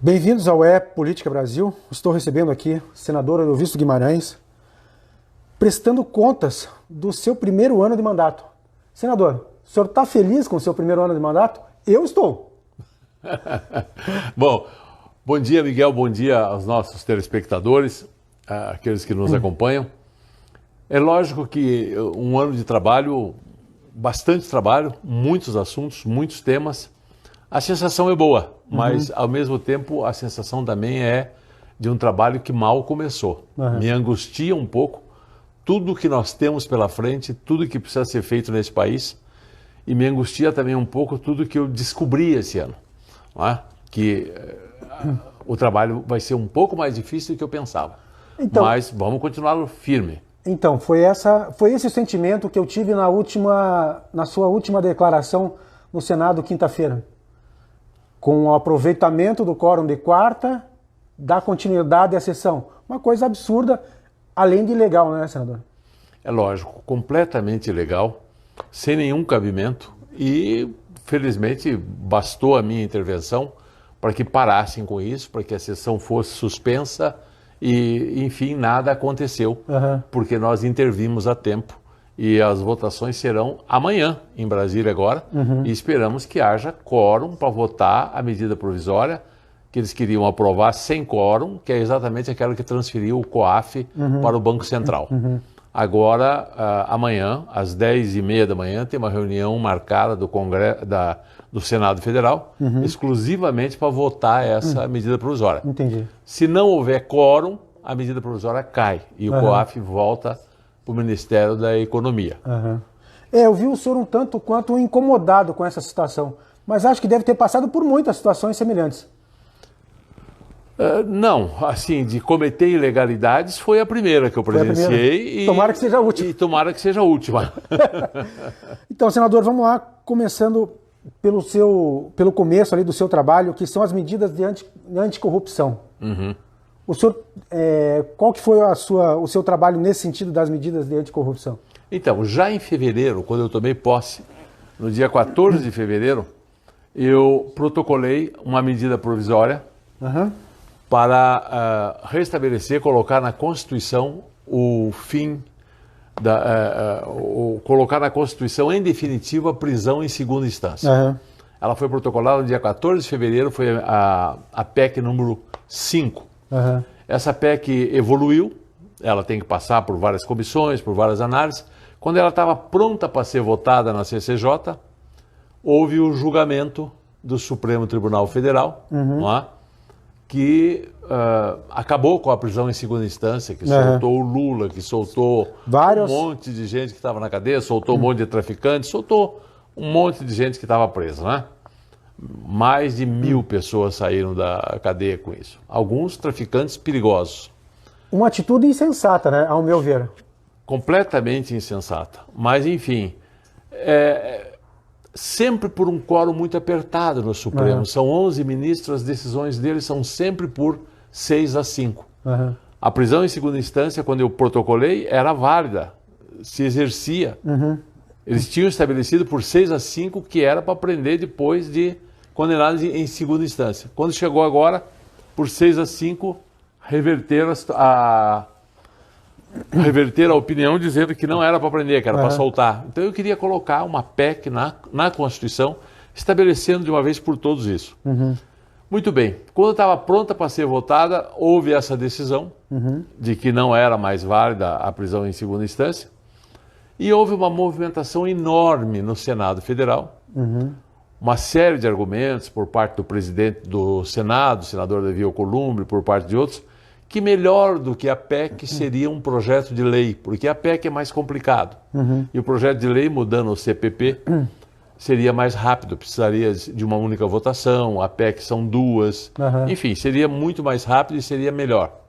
Bem-vindos ao Política Brasil. Estou recebendo aqui o senador Eliovisto Guimarães, prestando contas do seu primeiro ano de mandato. Senador, o senhor está feliz com o seu primeiro ano de mandato? Eu estou. Bom dia, Miguel, bom dia aos nossos telespectadores, aqueles que nos acompanham. É lógico que um ano de trabalho, bastante trabalho, muitos assuntos, muitos temas. A sensação é boa, mas ao mesmo tempo a sensação também é de um trabalho que mal começou. Me angustia um pouco tudo que nós temos pela frente, tudo que precisa ser feito nesse país, e me angustia também um pouco tudo que eu descobri esse ano, não é? Que o trabalho vai ser um pouco mais difícil do que eu pensava, mas vamos continuar firme. Então, foi esse o sentimento que eu tive na sua última declaração no Senado quinta-feira, com o aproveitamento do quórum de quarta, da continuidade à sessão. Uma coisa absurda, além de ilegal, né, senador? É lógico, completamente ilegal, sem nenhum cabimento, e felizmente bastou a minha intervenção para que parassem com isso, para que a sessão fosse suspensa e, enfim, nada aconteceu, porque nós intervimos a tempo e as votações serão amanhã em Brasília agora, e esperamos que haja quórum para votar a medida provisória que eles queriam aprovar sem quórum, que é exatamente aquela que transferiu o COAF para o Banco Central. Agora, amanhã, às 10h30 da manhã, tem uma reunião marcada do Senado Federal, exclusivamente para votar essa medida provisória. Entendi. Se não houver quórum, a medida provisória cai e o COAF volta para o Ministério da Economia. Eu vi o senhor um tanto quanto incomodado com essa situação, mas acho que deve ter passado por muitas situações semelhantes. Não, assim, de cometer ilegalidades foi a primeira que eu presenciei. E tomara que seja a última. E tomara que seja a última. Então, senador, vamos lá, começando pelo começo ali do seu trabalho, que são as medidas de anticorrupção. O senhor, qual que foi o seu trabalho nesse sentido das medidas de anticorrupção? Então, já em fevereiro, quando eu tomei posse, no dia 14 de fevereiro, eu protocolei uma medida provisória para restabelecer, colocar na Constituição o fim, colocar na Constituição em definitivo a prisão em segunda instância. Ela foi protocolada no dia 14 de fevereiro, foi a PEC número 5. Essa PEC evoluiu, ela tem que passar por várias comissões, por várias análises. Quando ela estava pronta para ser votada na CCJ, houve o julgamento do Supremo Tribunal Federal, não é? Que acabou com a prisão em segunda instância, que soltou o Lula, que soltou um monte de gente que estava na cadeia, soltou um monte de traficantes, soltou um monte de gente que estava presa, né? Mais de 1.000 pessoas saíram da cadeia com isso. Alguns traficantes perigosos. Uma atitude insensata, né, ao meu ver. Completamente insensata. Mas, enfim, sempre por um quórum muito apertado no Supremo. São 11 ministros, as decisões deles são sempre por 6-5. A prisão em segunda instância, quando eu protocolei, era válida, se exercia. Eles tinham estabelecido por 6-5 que era para prender depois de condenados em segunda instância. Quando chegou agora, por 6-5, reverter a opinião dizendo que não era para prender, que era para soltar. Então eu queria colocar uma PEC na Constituição, estabelecendo de uma vez por todos isso. Muito bem, quando estava pronta para ser votada, houve essa decisão de que não era mais válida a prisão em segunda instância, e houve uma movimentação enorme no Senado Federal, uma série de argumentos por parte do presidente do Senado, o senador Davi Alcolumbre, por parte de outros, que melhor do que a PEC seria um projeto de lei, porque a PEC é mais complicado. E o projeto de lei, mudando o CPP, seria mais rápido, precisaria de uma única votação, a PEC são duas, enfim, seria muito mais rápido e seria melhor.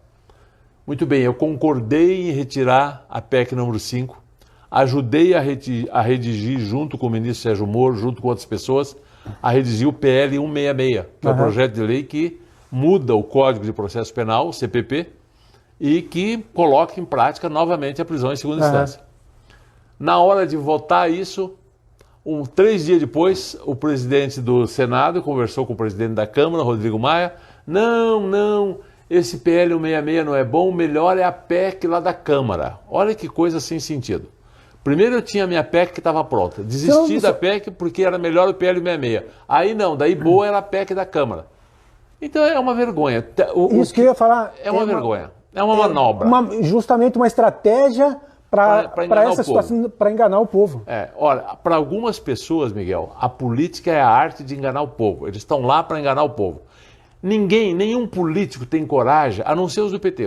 Muito bem, eu concordei em retirar a PEC número 5, ajudei a redigir, junto com o ministro Sérgio Moro, junto com outras pessoas, a redigir o PL 166, que é o projeto de lei que muda o Código de Processo Penal, o CPP, e que coloca em prática novamente a prisão em segunda instância. Na hora de votar isso, 3 dias depois, o presidente do Senado conversou com o presidente da Câmara, Rodrigo Maia, Não, esse PL 166 não é bom, o melhor é a PEC lá da Câmara. Olha que coisa sem sentido. Primeiro eu tinha a minha PEC que estava pronta. Desisti da PEC porque era melhor o PL 166. Aí não, daí boa era a PEC da Câmara. Então é uma vergonha. Isso que eu ia falar. É uma vergonha. É uma manobra. Justamente uma estratégia para essa situação, para enganar o povo. Olha, para algumas pessoas, Miguel, a política é a arte de enganar o povo. Eles estão lá para enganar o povo. Nenhum político tem coragem, a não ser os do PT.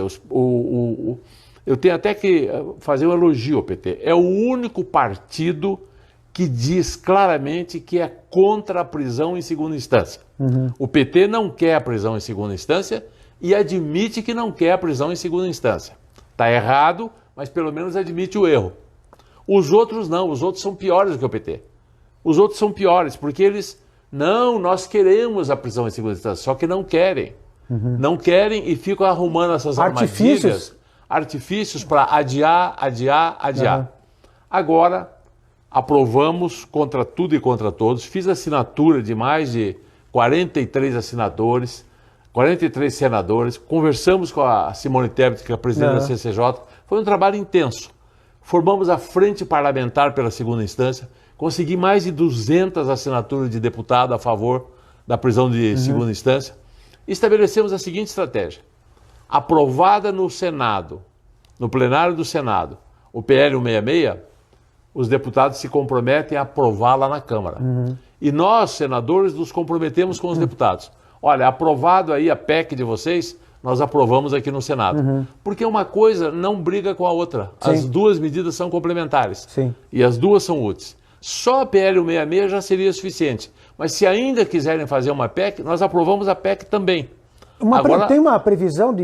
Eu tenho até que fazer um elogio ao PT. É o único partido que diz claramente que é contra a prisão em segunda instância. O PT não quer a prisão em segunda instância e admite que não quer a prisão em segunda instância. Está errado, mas pelo menos admite o erro. Os outros não, os outros são piores do que o PT. Os outros são piores, porque eles... Não, nós queremos a prisão em segunda instância, só que não querem. Não querem e ficam arrumando essas artifícios para adiar. Agora, aprovamos contra tudo e contra todos. Fiz assinatura de mais de 43 assinadores, 43 senadores. Conversamos com a Simone Tebet, que é a presidente da CCJ. Foi um trabalho intenso. Formamos a Frente Parlamentar pela segunda instância. Consegui mais de 200 assinaturas de deputado a favor da prisão de segunda instância. Estabelecemos a seguinte estratégia. Aprovada no Senado, no plenário do Senado, o PL 166, os deputados se comprometem a aprovar lá na Câmara. E nós, senadores, nos comprometemos com os deputados. Olha, aprovado aí a PEC de vocês, nós aprovamos aqui no Senado. Porque uma coisa não briga com a outra. Sim. As duas medidas são complementares. Sim. E as duas são úteis. Só a PL 166 já seria suficiente. Mas se ainda quiserem fazer uma PEC, nós aprovamos a PEC também. Tem uma previsão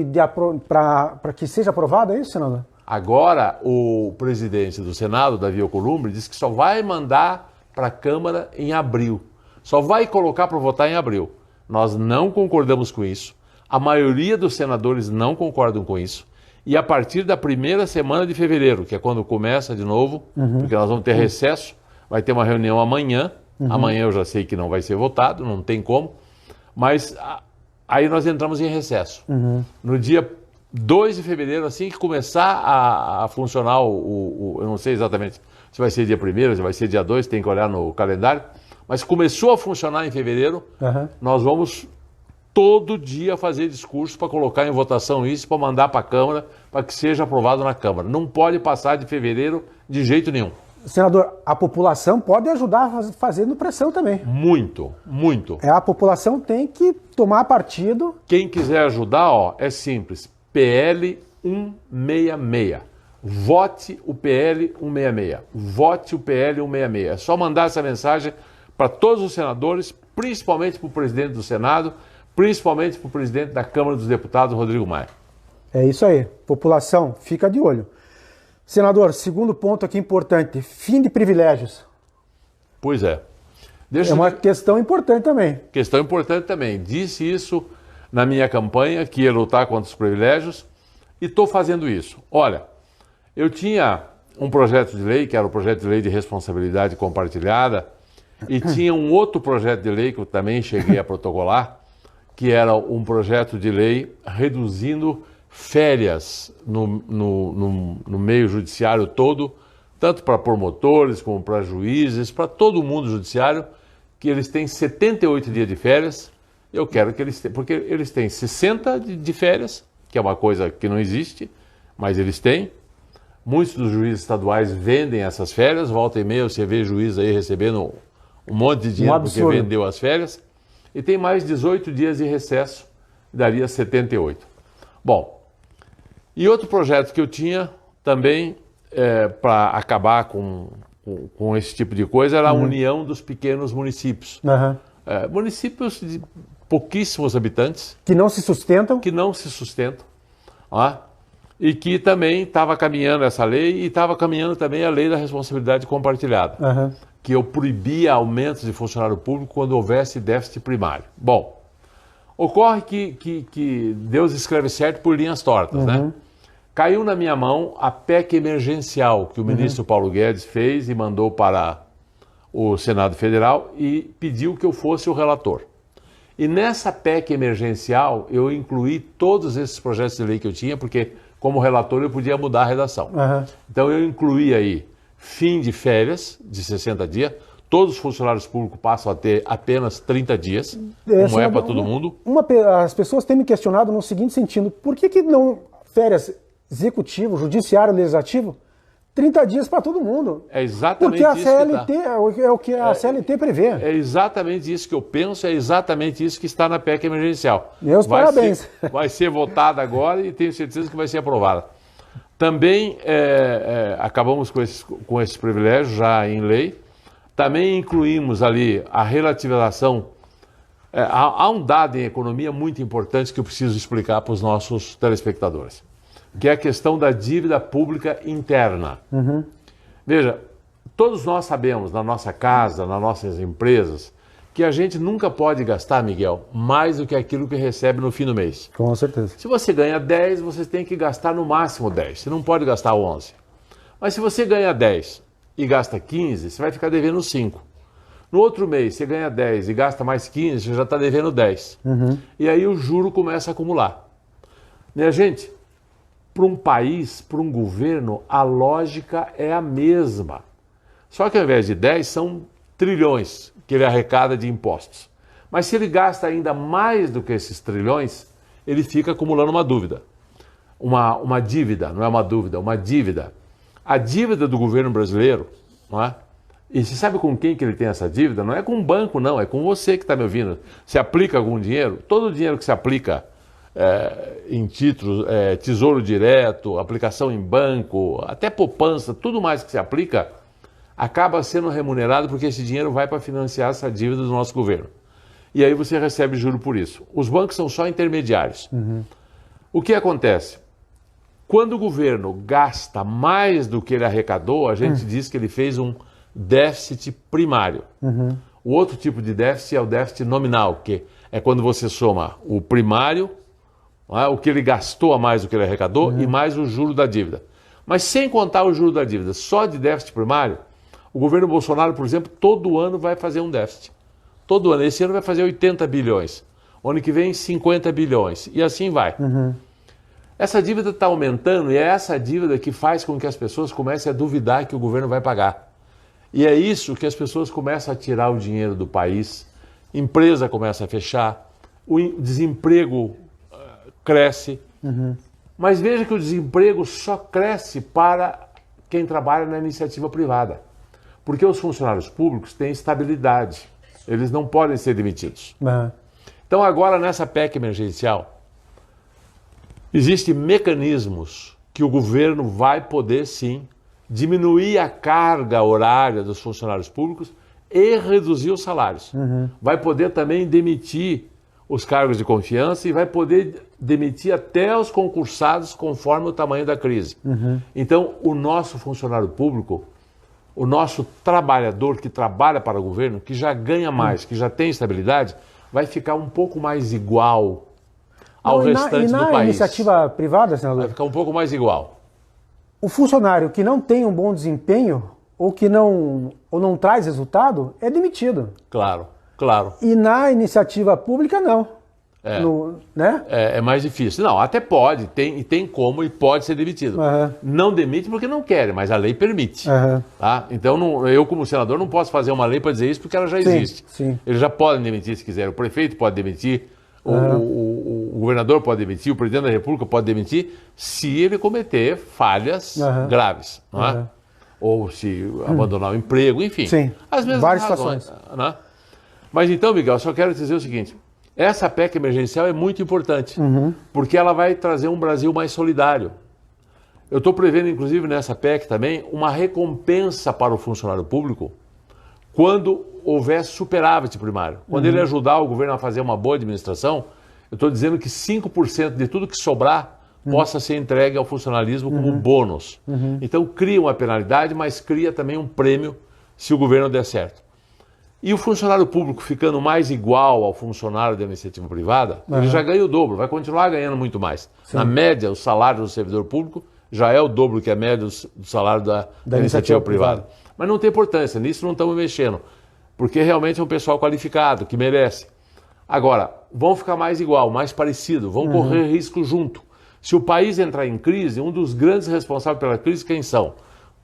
para que seja aprovada, é isso, senador? Agora, o presidente do Senado, Davi Alcolumbre, disse que só vai mandar para a Câmara em abril. Só vai colocar para votar em abril. Nós não concordamos com isso. A maioria dos senadores não concordam com isso. E a partir da primeira semana de fevereiro, que é quando começa de novo, porque nós vamos ter recesso, vai ter uma reunião amanhã. Amanhã eu já sei que não vai ser votado, não tem como. Mas aí nós entramos em recesso. No dia 2 de fevereiro, assim que começar a funcionar eu não sei exatamente se vai ser dia 1º, se vai ser dia 2, tem que olhar no calendário. Mas começou a funcionar em fevereiro, nós vamos todo dia fazer discurso para colocar em votação isso, para mandar para a Câmara, para que seja aprovado na Câmara. Não pode passar de fevereiro de jeito nenhum. Senador, a população pode ajudar fazendo pressão também. Muito. A população tem que tomar partido. Quem quiser ajudar, é simples. PL 166. Vote o PL 166. Vote o PL 166. É só mandar essa mensagem para todos os senadores, principalmente para o presidente do Senado, principalmente para o presidente da Câmara dos Deputados, Rodrigo Maia. É isso aí. População, fica de olho. Senador, segundo ponto aqui importante, fim de privilégios. Pois é. É uma questão importante também. Questão importante também. Disse isso na minha campanha, que ia lutar contra os privilégios, e estou fazendo isso. Olha, eu tinha um projeto de lei, que era o projeto de lei de responsabilidade compartilhada, e tinha um outro projeto de lei que eu também cheguei a protocolar, que era um projeto de lei reduzindo férias no meio judiciário todo, tanto para promotores como para juízes, para todo mundo judiciário, que eles têm 78 dias de férias. Eu quero que eles tenham, porque eles têm 60 de férias, que é uma coisa que não existe, mas eles têm. Muitos dos juízes estaduais vendem essas férias, volta e meia você vê juiz aí recebendo um monte de dinheiro porque vendeu as férias. E tem mais 18 dias de recesso, daria 78. Bom, e outro projeto que eu tinha também para acabar com esse tipo de coisa era a união dos pequenos municípios. Municípios de pouquíssimos habitantes. Que não se sustentam. E que também estava caminhando essa lei e estava caminhando também a lei da responsabilidade compartilhada. Que eu proibia aumentos de funcionário público quando houvesse déficit primário. Bom, ocorre que Deus escreve certo por linhas tortas, né? Caiu na minha mão a PEC emergencial que o ministro Paulo Guedes fez e mandou para o Senado Federal e pediu que eu fosse o relator. E nessa PEC emergencial, eu incluí todos esses projetos de lei que eu tinha, porque como relator eu podia mudar a redação. Então eu incluí aí fim de férias de 60 dias, todos os funcionários públicos passam a ter apenas 30 dias, como é para todo mundo. As pessoas têm me questionado no seguinte sentido, por que não férias executivo, judiciário, legislativo, 30 dias para todo mundo? É exatamente porque isso. Porque é o que a CLT prevê. É exatamente isso que eu penso, é exatamente isso que está na PEC emergencial. Meus parabéns. Vai ser votada agora e tenho certeza que vai ser aprovada. Também acabamos com esses privilégios já em lei. Também incluímos ali a relativização. Há um dado em economia muito importante que eu preciso explicar para os nossos telespectadores, que é a questão da dívida pública interna. Veja, todos nós sabemos, na nossa casa, nas nossas empresas, que a gente nunca pode gastar, Miguel, mais do que aquilo que recebe no fim do mês. Com certeza. Se você ganha 10, você tem que gastar no máximo 10. Você não pode gastar 11. Mas se você ganha 10 e gasta 15, você vai ficar devendo 5. No outro mês, você ganha 10 e gasta mais 15, você já está devendo 10. E aí o juro começa a acumular. Minha gente, para um país, para um governo, a lógica é a mesma. Só que ao invés de 10, são trilhões que ele arrecada de impostos. Mas se ele gasta ainda mais do que esses trilhões, ele fica acumulando uma dúvida. Uma dívida, não é uma dúvida, uma dívida. A dívida do governo brasileiro, não é? E você sabe com quem que ele tem essa dívida? Não é com o banco, não, é com você que está me ouvindo. Se aplica algum dinheiro, todo o dinheiro que se aplica em títulos, tesouro direto, aplicação em banco, até poupança, tudo mais que se aplica, acaba sendo remunerado porque esse dinheiro vai para financiar essa dívida do nosso governo. E aí você recebe juro por isso. Os bancos são só intermediários. O que acontece? Quando o governo gasta mais do que ele arrecadou, a gente diz que ele fez um déficit primário. O outro tipo de déficit é o déficit nominal, que é quando você soma o primário, o que ele gastou a mais do que ele arrecadou, e mais o juro da dívida. Mas sem contar o juro da dívida, só de déficit primário, o governo Bolsonaro, por exemplo, todo ano vai fazer um déficit. Todo ano. Esse ano vai fazer 80 bilhões. O ano que vem, 50 bilhões. E assim vai. Essa dívida está aumentando e é essa dívida que faz com que as pessoas comecem a duvidar que o governo vai pagar. E é isso que as pessoas começam a tirar o dinheiro do país, empresa começa a fechar, o desemprego cresce. Mas veja que o desemprego só cresce para quem trabalha na iniciativa privada. Porque os funcionários públicos têm estabilidade. Eles não podem ser demitidos. Então agora nessa PEC emergencial, existem mecanismos que o governo vai poder sim diminuir a carga horária dos funcionários públicos e reduzir os salários. Vai poder também demitir os cargos de confiança e vai poder demitir até os concursados conforme o tamanho da crise. Então o nosso funcionário público, o nosso trabalhador que trabalha para o governo, que já ganha mais, que já tem estabilidade, vai ficar um pouco mais igual ao restante do país. E na iniciativa privada, senador? Vai ficar um pouco mais igual. O funcionário que não tem um bom desempenho ou que não traz resultado é demitido. Claro, claro. E na iniciativa pública, não. Né? É mais difícil. Não, até pode, tem como e pode ser demitido. Não demite porque não quer, mas a lei permite. Tá? Então eu, como senador, não posso fazer uma lei para dizer isso porque ela já existe. Sim. Eles já podem demitir se quiser. O prefeito pode demitir, o governador pode demitir, o presidente da República pode demitir se ele cometer falhas graves. Não é? Ou se abandonar o emprego, enfim. Sim. As mesmas várias razões, situações. né? Mas então, Miguel, só quero dizer o seguinte. Essa PEC emergencial é muito importante, porque ela vai trazer um Brasil mais solidário. Eu estou prevendo, inclusive, nessa PEC também, uma recompensa para o funcionário público quando houver superávit primário. Quando ele ajudar o governo a fazer uma boa administração, eu estou dizendo que 5% de tudo que sobrar possa ser entregue ao funcionalismo como bônus. Então cria uma penalidade, mas cria também um prêmio se o governo der certo. E o funcionário público ficando mais igual ao funcionário da iniciativa privada, ele já ganha o dobro, vai continuar ganhando muito mais. Na média, o salário do servidor público já é o dobro que a média do salário da iniciativa privada. Mas não tem importância, nisso não estamos mexendo, porque realmente é um pessoal qualificado, que merece. Agora, vão ficar mais igual, mais parecido, vão correr risco junto. Se o país entrar em crise, um dos grandes responsáveis pela crise, quem são?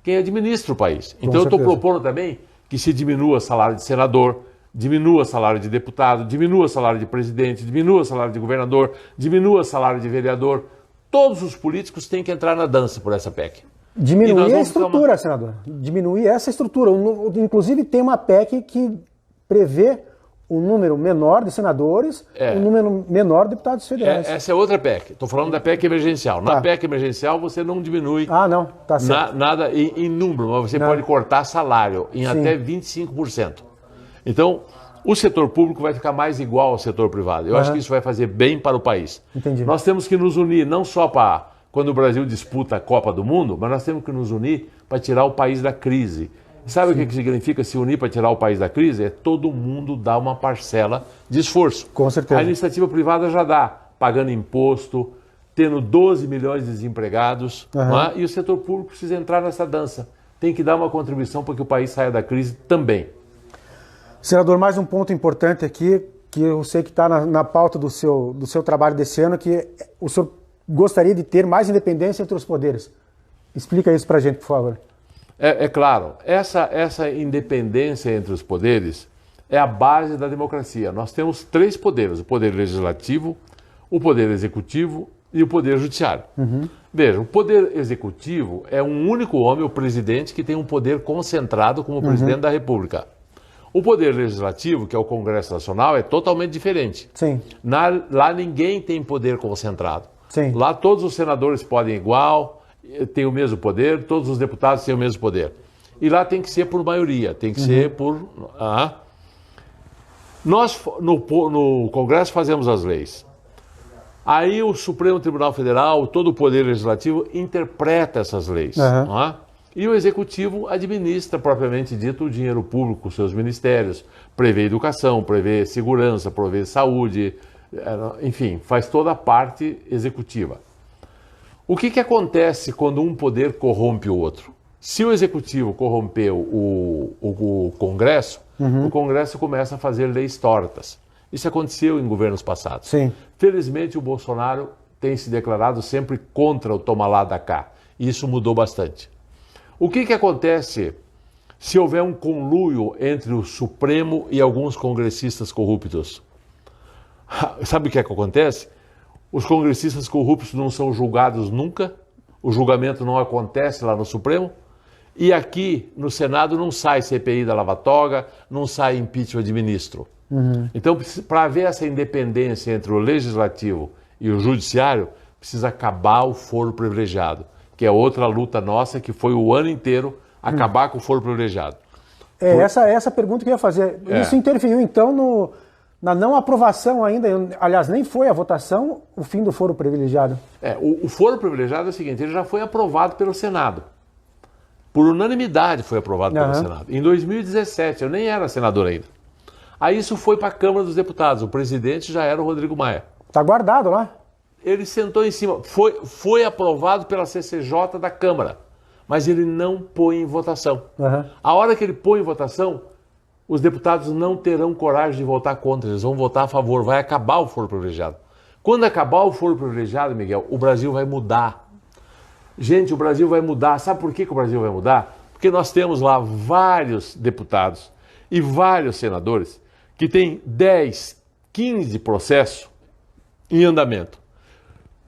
Quem administra o país. Então eu estou propondo também que se diminua o salário de senador, diminua o salário de deputado, diminua o salário de presidente, diminua o salário de governador, diminua o salário de vereador. Todos os políticos têm que entrar na dança por essa PEC. Diminuir a estrutura, senador. Diminuir essa estrutura. Inclusive tem uma PEC que prevê um número menor de senadores, um número menor de deputados federais. Essa é outra PEC. Estou falando da PEC emergencial. Na PEC emergencial você não diminui nada em número, mas você pode cortar salário em até 25%. Então, o setor público vai ficar mais igual ao setor privado. Eu acho que isso vai fazer bem para o país. Entendi. Nós temos que nos unir não só para quando o Brasil disputa a Copa do Mundo, mas nós temos que nos unir para tirar o país da crise. Sabe o que significa se unir para tirar o país da crise? É todo mundo dar uma parcela de esforço. Com certeza. A iniciativa privada já dá, pagando imposto, tendo 12 milhões de desempregados, e o setor público precisa entrar nessa dança. Tem que dar uma contribuição para que o país saia da crise também. Senador, mais um ponto importante aqui, que eu sei que está na pauta do seu trabalho desse ano, que o senhor gostaria de ter mais independência entre os poderes. Explica isso para a gente, por favor. É claro, essa independência entre os poderes é a base da democracia. Nós temos 3 poderes, o poder legislativo, o poder executivo e o poder judiciário. Veja, o poder executivo é um único homem, o presidente, que tem um poder concentrado como presidente da República. O poder legislativo, que é o Congresso Nacional, é totalmente diferente. Sim. Lá ninguém tem poder concentrado. Sim. Lá todos os senadores podem igual, têm o mesmo poder, todos os deputados têm o mesmo poder. E lá tem que ser por maioria, tem que ser por... Nós, no Congresso, fazemos as leis. Aí o Supremo Tribunal Federal, todo o poder legislativo, interpreta essas leis. E o Executivo administra, propriamente dito, o dinheiro público, os seus ministérios, prevê educação, prevê segurança, prevê saúde, enfim, faz toda a parte executiva. O que acontece quando um poder corrompe o outro? Se o Executivo corrompeu o Congresso, o Congresso começa a fazer leis tortas. Isso aconteceu em governos passados. Sim. Felizmente, o Bolsonaro tem se declarado sempre contra o toma lá da cá. E isso mudou bastante. O que acontece se houver um conluio entre o Supremo e alguns congressistas corruptos? Sabe o que acontece? Os congressistas corruptos não são julgados nunca, o julgamento não acontece lá no Supremo, e aqui no Senado não sai CPI da Lava Toga, não sai impeachment de ministro. Então, para haver essa independência entre o Legislativo e o Judiciário, precisa acabar o foro privilegiado, que é outra luta nossa, que foi o ano inteiro acabar com o foro privilegiado. Essa pergunta que eu ia fazer. Isso interferiu, então, na não aprovação ainda, aliás, nem foi a votação, o fim do foro privilegiado? O foro privilegiado é o seguinte, ele já foi aprovado pelo Senado. Por unanimidade foi aprovado pelo Senado. Em 2017, eu nem era senador ainda. Aí isso foi para a Câmara dos Deputados, o presidente já era o Rodrigo Maia. Está guardado lá? Ele sentou em cima, foi aprovado pela CCJ da Câmara, mas ele não põe em votação. A hora que ele põe em votação, os deputados não terão coragem de votar contra, eles vão votar a favor, vai acabar o foro privilegiado. Quando acabar o foro privilegiado, Miguel, o Brasil vai mudar. Gente, o Brasil vai mudar. Sabe por que o Brasil vai mudar? Porque nós temos lá vários deputados e vários senadores que têm 10, 15 processos em andamento.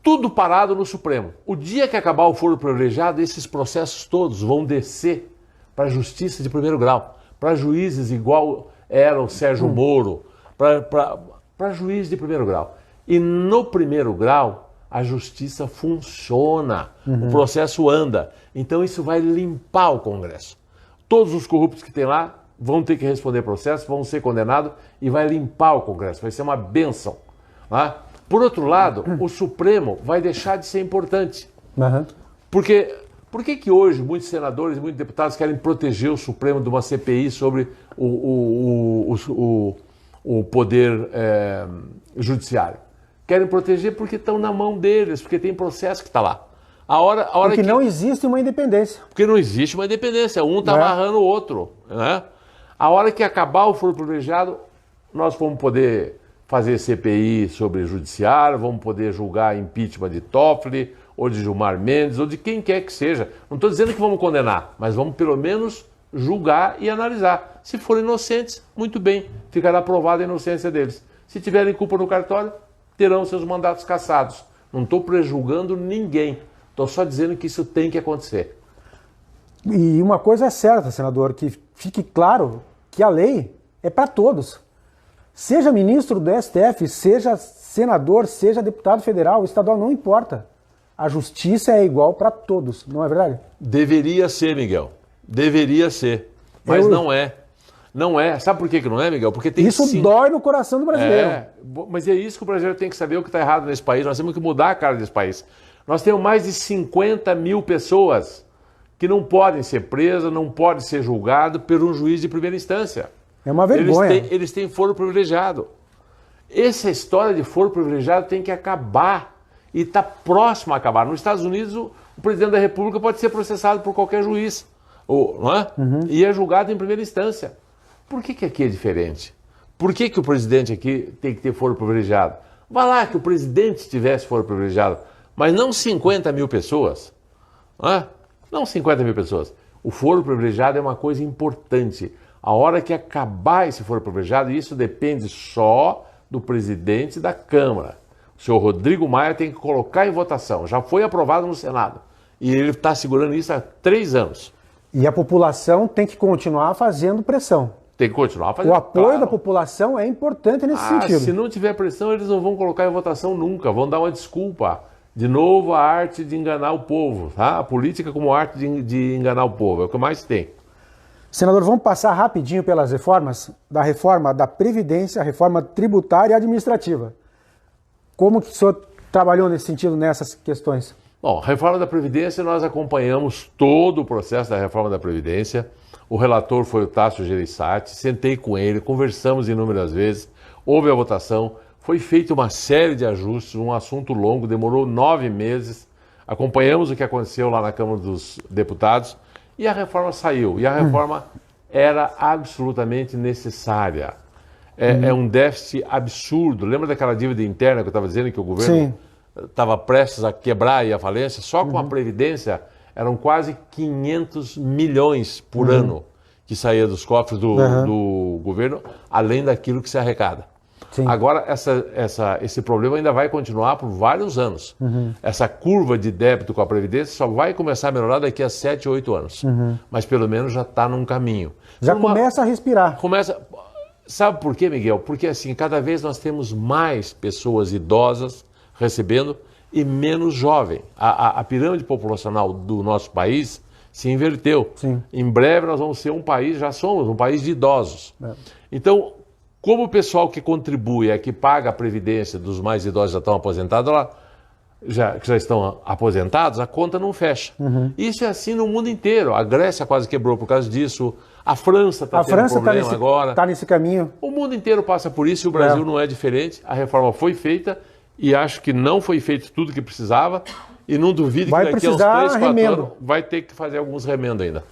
Tudo parado no Supremo. O dia que acabar o foro privilegiado, esses processos todos vão descer para a Justiça de primeiro grau, para juízes igual era o Sérgio Moro, para juiz de primeiro grau. E no primeiro grau, a justiça funciona, o processo anda. Então isso vai limpar o Congresso. Todos os corruptos que tem lá vão ter que responder processo, vão ser condenados e vai limpar o Congresso, vai ser uma bênção. Por outro lado, o Supremo vai deixar de ser importante. Porque por que hoje muitos senadores e muitos deputados querem proteger o Supremo de uma CPI sobre o poder judiciário? Querem proteger porque estão na mão deles, porque tem processo que está lá. Porque não existe uma independência. Porque não existe uma independência, um está amarrando o outro. A hora que acabar o foro privilegiado, nós vamos poder fazer CPI sobre judiciário, vamos poder julgar impeachment de Toffoli, ou de Gilmar Mendes, ou de quem quer que seja. Não estou dizendo que vamos condenar, mas vamos pelo menos julgar e analisar. Se forem inocentes, muito bem, ficará provada a inocência deles. Se tiverem culpa no cartório, terão seus mandatos cassados. Não estou prejulgando ninguém, estou só dizendo que isso tem que acontecer. E uma coisa é certa, senador, que fique claro que a lei é para todos. Seja ministro do STF, seja senador, seja deputado federal, estadual, não importa. A justiça é igual para todos, não é verdade? Deveria ser, Miguel. Deveria ser. Mas não é. Não é. Sabe por que não é, Miguel? Porque tem isso dói no coração do brasileiro. Mas é isso que o brasileiro tem que saber o que está errado nesse país. Nós temos que mudar a cara desse país. Nós temos mais de 50 mil pessoas que não podem ser presas, não podem ser julgadas por um juiz de primeira instância. É uma vergonha. Eles têm foro privilegiado. Essa história de foro privilegiado tem que acabar. E está próximo a acabar. Nos Estados Unidos, o presidente da República pode ser processado por qualquer juiz. Não é? E é julgado em primeira instância. Por que aqui é diferente? Por que o presidente aqui tem que ter foro privilegiado? Vai lá que o presidente tivesse foro privilegiado, mas não 50 mil pessoas. Não 50 mil pessoas. O foro privilegiado é uma coisa importante. A hora que acabar esse foro privilegiado, isso depende só do presidente da Câmara. O senhor Rodrigo Maia tem que colocar em votação. Já foi aprovado no Senado. E ele está segurando isso há 3 anos. E a população tem que continuar fazendo pressão. Tem que continuar fazendo. O apoio da população é importante nesse sentido. Se não tiver pressão, eles não vão colocar em votação nunca. Vão dar uma desculpa. De novo, a arte de enganar o povo. Tá? A política como arte de enganar o povo. É o que mais tem. Senador, vamos passar rapidinho pelas reformas. Da reforma da Previdência, a reforma tributária e administrativa. Como que o senhor trabalhou nesse sentido, nessas questões? Bom, a reforma da Previdência, nós acompanhamos todo o processo da reforma da Previdência. O relator foi o Tasso Gereissati, sentei com ele, conversamos inúmeras vezes, houve a votação, foi feita uma série de ajustes, um assunto longo, demorou 9 meses. Acompanhamos o que aconteceu lá na Câmara dos Deputados e a reforma saiu. E a reforma era absolutamente necessária. É um déficit absurdo. Lembra daquela dívida interna que eu estava dizendo que o governo estava prestes a quebrar e a falência? Só com a Previdência eram quase 500 milhões por ano que saía dos cofres do governo, além daquilo que se arrecada. Sim. Agora, esse problema ainda vai continuar por vários anos. Essa curva de débito com a Previdência só vai começar a melhorar daqui a 7, 8 anos. Mas pelo menos já está num caminho. Já começa a respirar. Sabe por quê, Miguel? Porque assim, cada vez nós temos mais pessoas idosas recebendo e menos jovem. A pirâmide populacional do nosso país se inverteu. Sim. Em breve nós vamos ser um país, já somos um país de idosos. Então, como o pessoal que contribui, que paga a previdência dos mais idosos já estão aposentados, que já estão aposentados, a conta não fecha. Isso é assim no mundo inteiro. A Grécia quase quebrou por causa disso. A França está tendo problema agora. Está nesse caminho. O mundo inteiro passa por isso e o Brasil não é diferente. A reforma foi feita e acho que não foi feito tudo que precisava. E não duvido que daqui a uns 3, 4 anos vai ter que fazer alguns remendos ainda.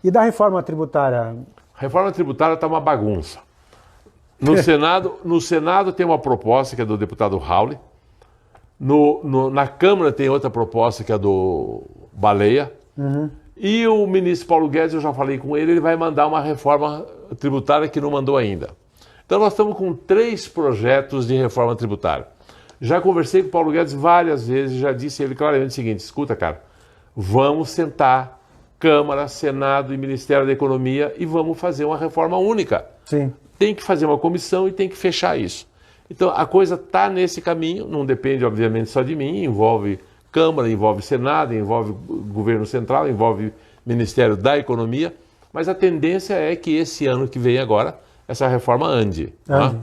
E da reforma tributária? A reforma tributária está uma bagunça. No Senado tem uma proposta que é do deputado Rauli. Na Câmara tem outra proposta que é do Baleia. E o ministro Paulo Guedes, eu já falei com ele, ele vai mandar uma reforma tributária que não mandou ainda. Então nós estamos com 3 projetos de reforma tributária. Já conversei com o Paulo Guedes várias vezes, já disse a ele claramente o seguinte: escuta, cara, vamos sentar, Câmara, Senado e Ministério da Economia, e vamos fazer uma reforma única. Sim. Tem que fazer uma comissão e tem que fechar isso. Então a coisa está nesse caminho, não depende obviamente só de mim, envolve Câmara, envolve Senado, envolve Governo Central, envolve Ministério da Economia, mas a tendência é que esse ano que vem agora, essa reforma ande. Tá?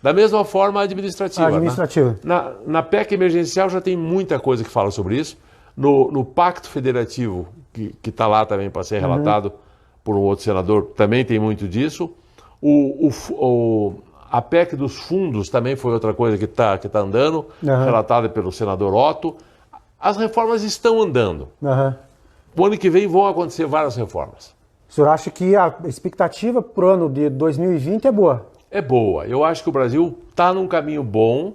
Da mesma forma a administrativa. Né? Na PEC emergencial já tem muita coisa que fala sobre isso. No Pacto Federativo, que está lá também para ser relatado por um outro senador, também tem muito disso. A PEC dos fundos também foi outra coisa que tá andando, relatada pelo senador Otto. As reformas estão andando. O ano que vem vão acontecer várias reformas. O senhor acha que a expectativa para o ano de 2020 é boa? é boa. Eu acho que o Brasil está num caminho bom,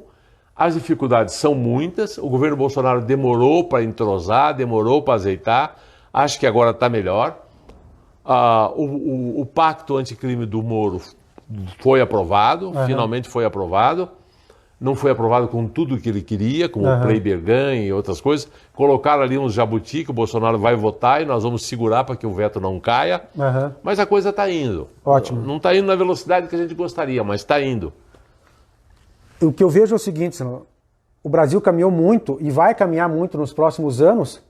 as dificuldades são muitas, o governo Bolsonaro demorou para entrosar, demorou para azeitar, acho que agora está melhor. O pacto anticrime do Moro foi aprovado, finalmente foi aprovado. Não foi aprovado com tudo que ele queria, como o Pleiber ganha e outras coisas. Colocaram ali uns jabuti que o Bolsonaro vai votar e nós vamos segurar para que o veto não caia. Mas a coisa está indo. Ótimo. Não está indo na velocidade que a gente gostaria, mas está indo. O que eu vejo é o seguinte, senador, o Brasil caminhou muito e vai caminhar muito nos próximos anos,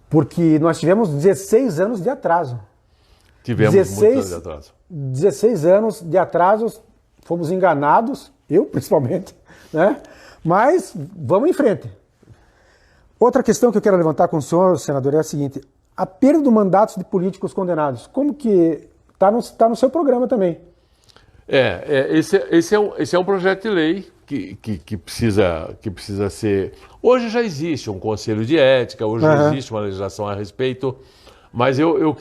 porque nós tivemos 16 anos de atraso. Tivemos 16, muitos anos de atraso. 16 anos de atraso, fomos enganados, eu principalmente, né? Mas vamos em frente. Outra questão que eu quero levantar com o senhor, senador, é a seguinte: a perda de mandatos de condenados, como que está no seu programa também? Esse é um projeto de lei que precisa ser... Hoje já existe um conselho de ética, hoje já existe uma legislação a respeito, mas eu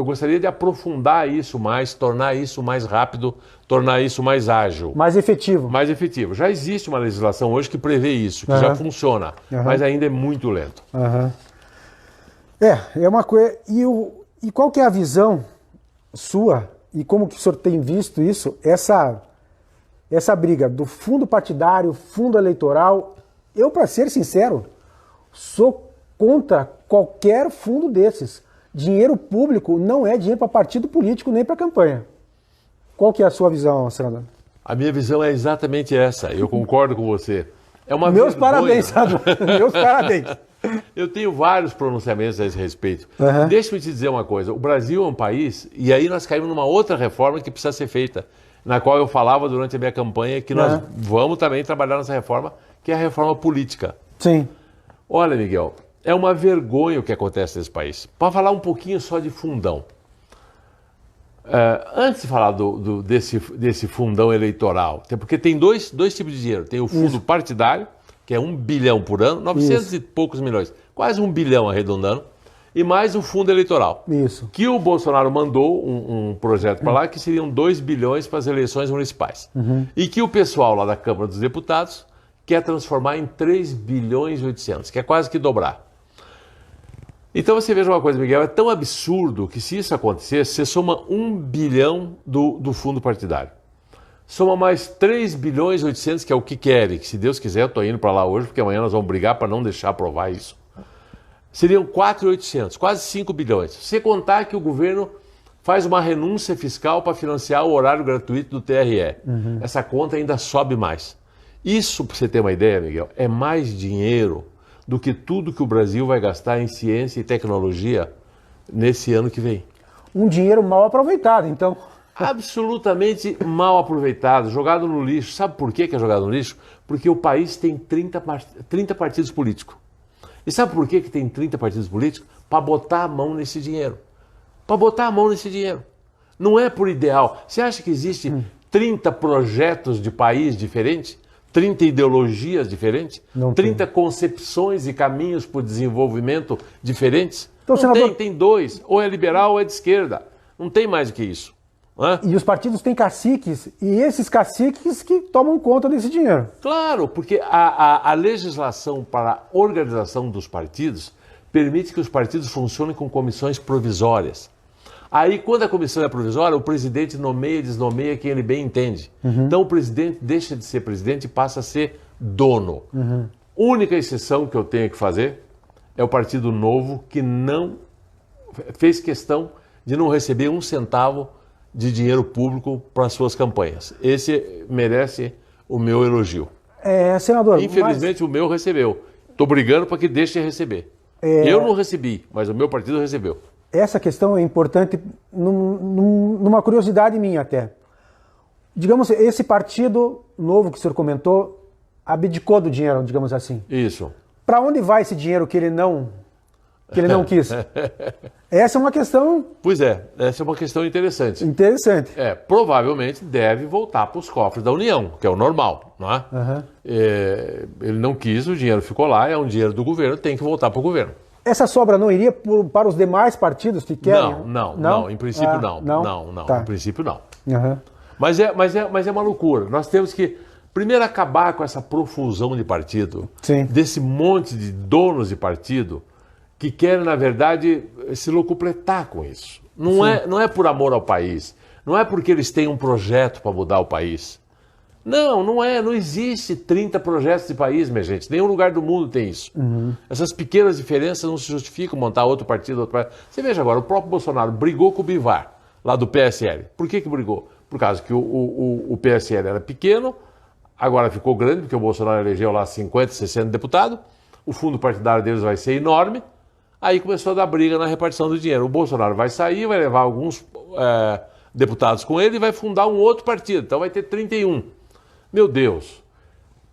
gostaria de aprofundar isso mais, tornar isso mais rápido, tornar isso mais ágil. Mais efetivo. Mais efetivo. Já existe uma legislação hoje que prevê isso, que já funciona, mas ainda é muito lento. É uma coisa... E qual que é a visão sua, e como que o senhor tem visto isso, essa briga do fundo partidário, fundo eleitoral? Eu, para ser sincero, sou contra qualquer fundo desses. Dinheiro público não é dinheiro para partido político nem para campanha. Qual que é a sua visão, senador? A minha visão é exatamente essa, eu concordo com você. É uma Meus vergonha. Parabéns, senador. Meus parabéns. Eu tenho vários pronunciamentos a esse respeito. Deixa eu te dizer uma coisa, o Brasil é um país, e aí nós caímos numa outra reforma que precisa ser feita, na qual eu falava durante a minha campanha que nós vamos também trabalhar nessa reforma, que é a reforma política. Sim. Olha, Miguel, é uma vergonha o que acontece nesse país. Para falar um pouquinho só de fundão. Antes de falar desse fundão eleitoral, porque tem dois tipos de dinheiro. Tem o fundo partidário, que é 1 bilhão por ano, 900 e poucos milhões, quase 1 bilhão arredondando, e mais o fundo eleitoral. Isso. Que o Bolsonaro mandou um projeto para lá, que seriam 2 bilhões para as eleições municipais. E que o pessoal lá da Câmara dos Deputados quer transformar em 3 bilhões e 800, que é quase que dobrar. Então você veja uma coisa, Miguel, é tão absurdo que se isso acontecer, você soma 1 bilhão do fundo partidário. Soma mais 3 bilhões e 800, que é o que querem, que se Deus quiser eu estou indo para lá hoje, porque amanhã nós vamos brigar para não deixar aprovar isso. Seriam 4.800, quase 5 bilhões. Se você contar que o governo faz uma renúncia fiscal para financiar o horário gratuito do TRE, essa conta ainda sobe mais. Isso, para você ter uma ideia, Miguel, é mais dinheiro do que tudo que o Brasil vai gastar em ciência e tecnologia nesse ano que vem. Um dinheiro mal aproveitado, então. Absolutamente mal aproveitado, jogado no lixo. Sabe por que é jogado no lixo? Porque o país tem 30 partidos políticos. E sabe por que tem 30 partidos políticos? Para botar a mão nesse dinheiro. Para botar a mão nesse dinheiro. Não é por ideal. Você acha que existe 30 projetos de país diferentes? 30 ideologias diferentes? Não 30 tem. Concepções e caminhos para o desenvolvimento diferentes? Então, não senador... tem dois. Ou é liberal ou é de esquerda. Não tem mais do que isso. E os partidos têm caciques, e esses caciques que tomam conta desse dinheiro. Claro, porque a legislação para a organização dos partidos permite que os partidos funcionem com comissões provisórias. Aí, quando a comissão é provisória, o presidente nomeia e desnomeia quem ele bem entende. Então, o presidente deixa de ser presidente e passa a ser dono. Única exceção que eu tenho que fazer é o Partido Novo, que não fez questão de não receber um centavo de dinheiro público para as suas campanhas. Esse merece o meu elogio. Senador... Infelizmente, o meu recebeu. Estou brigando para que deixe de receber. Eu não recebi, mas o meu partido recebeu. Essa questão é importante numa curiosidade minha até. Digamos, esse partido novo que o senhor comentou abdicou do dinheiro, digamos assim. Isso. Para onde vai esse dinheiro que ele não quis? Essa é uma questão... Pois é, essa é uma questão interessante. Interessante. Provavelmente deve voltar para os cofres da União, que é o normal, não é? Ele não quis, o dinheiro ficou lá, é um dinheiro do governo, tem que voltar para o governo. Essa sobra não iria para os demais partidos que querem? Não, em princípio não. Não, Tá. em princípio não. Mas é uma loucura. Nós temos que, primeiro, acabar com essa profusão de partido, Sim. desse monte de donos de partido que querem, na verdade, se locupletar com isso. Não é por amor ao país, não é porque eles têm um projeto para mudar o país. Não existe 30 projetos de país, minha gente. Nenhum lugar do mundo tem isso. Essas pequenas diferenças não se justificam montar outro partido. Você veja agora, o próprio Bolsonaro brigou com o Bivar, lá do PSL. Por que brigou? Por causa que o PSL era pequeno, agora ficou grande, porque o Bolsonaro elegeu lá 50, 60 deputados, o fundo partidário deles vai ser enorme, aí começou a dar briga na repartição do dinheiro. O Bolsonaro vai sair, vai levar alguns deputados com ele e vai fundar um outro partido, então vai ter 31. Meu Deus,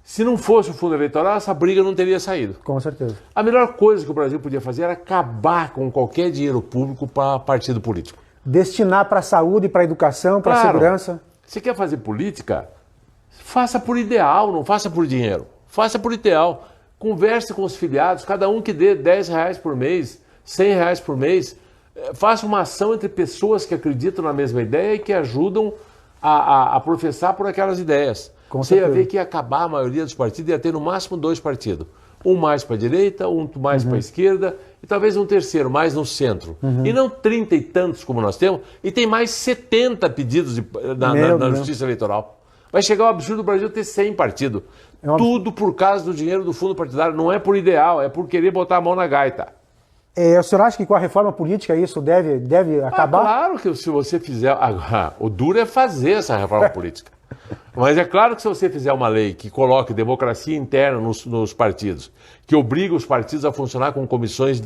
se não fosse o fundo eleitoral, essa briga não teria saído. Com certeza. A melhor coisa que o Brasil podia fazer era acabar com qualquer dinheiro público para partido político. Destinar para a saúde, para a educação, para a segurança. Você quer fazer política? Faça por ideal, não faça por dinheiro. Faça por ideal. Converse com os filiados, cada um que dê R$10 por mês, R$100 por mês. Faça uma ação entre pessoas que acreditam na mesma ideia e que ajudam a professar por aquelas ideias. Você ia ver que ia acabar a maioria dos partidos, ia ter no máximo 2 partidos. Um mais para a direita, um mais para a esquerda e talvez um terceiro, mais no centro. E não 30 e tantos como nós temos, e tem mais 70 pedidos na Justiça Eleitoral. Vai chegar o absurdo do Brasil ter 100 partidos. Tudo por causa do dinheiro do fundo partidário. Não é por ideal, é por querer botar a mão na gaita. O senhor acha que com a reforma política isso deve acabar? Claro que se você fizer... o duro é fazer essa reforma política. Mas é claro que se você fizer uma lei que coloque democracia interna nos partidos, que obriga os partidos a funcionar com comissões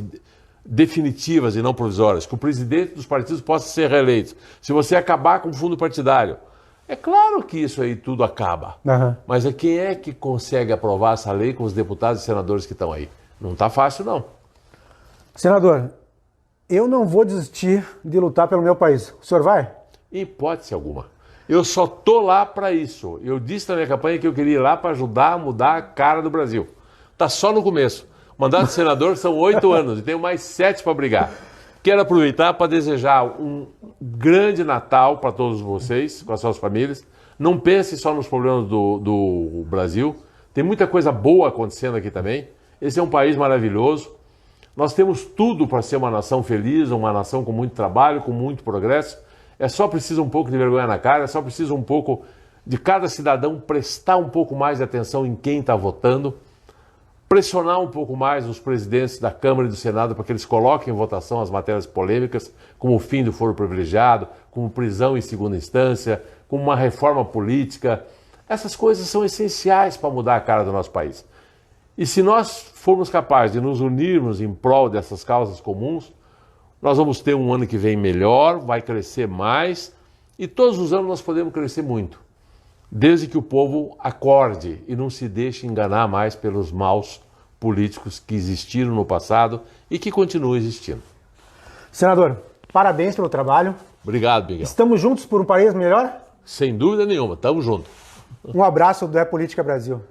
definitivas e não provisórias, que o presidente dos partidos possa ser reeleito, se você acabar com o fundo partidário, é claro que isso aí tudo acaba. Mas quem é que consegue aprovar essa lei com os deputados e senadores que estão aí? Não está fácil, não. Senador, eu não vou desistir de lutar pelo meu país. O senhor vai? Em hipótese alguma. Eu só estou lá para isso. Eu disse na minha campanha que eu queria ir lá para ajudar a mudar a cara do Brasil. Está só no começo. O mandato de senador são 8 anos e tenho mais 7 para brigar. Quero aproveitar para desejar um grande Natal para todos vocês, com as suas famílias. Não pense só nos problemas do Brasil. Tem muita coisa boa acontecendo aqui também. Esse é um país maravilhoso. Nós temos tudo para ser uma nação feliz, uma nação com muito trabalho, com muito progresso. É só preciso um pouco de vergonha na cara, é só preciso um pouco de cada cidadão prestar um pouco mais de atenção em quem está votando, pressionar um pouco mais os presidentes da Câmara e do Senado para que eles coloquem em votação as matérias polêmicas, como o fim do foro privilegiado, como prisão em segunda instância, como uma reforma política. Essas coisas são essenciais para mudar a cara do nosso país. E se nós formos capazes de nos unirmos em prol dessas causas comuns, nós vamos ter um ano que vem melhor, vai crescer mais, e todos os anos nós podemos crescer muito, desde que o povo acorde e não se deixe enganar mais pelos maus políticos que existiram no passado e que continuam existindo. Senador, parabéns pelo trabalho. Obrigado, Miguel. Estamos juntos por um país melhor? Sem dúvida nenhuma, estamos juntos. Um abraço do É Política Brasil.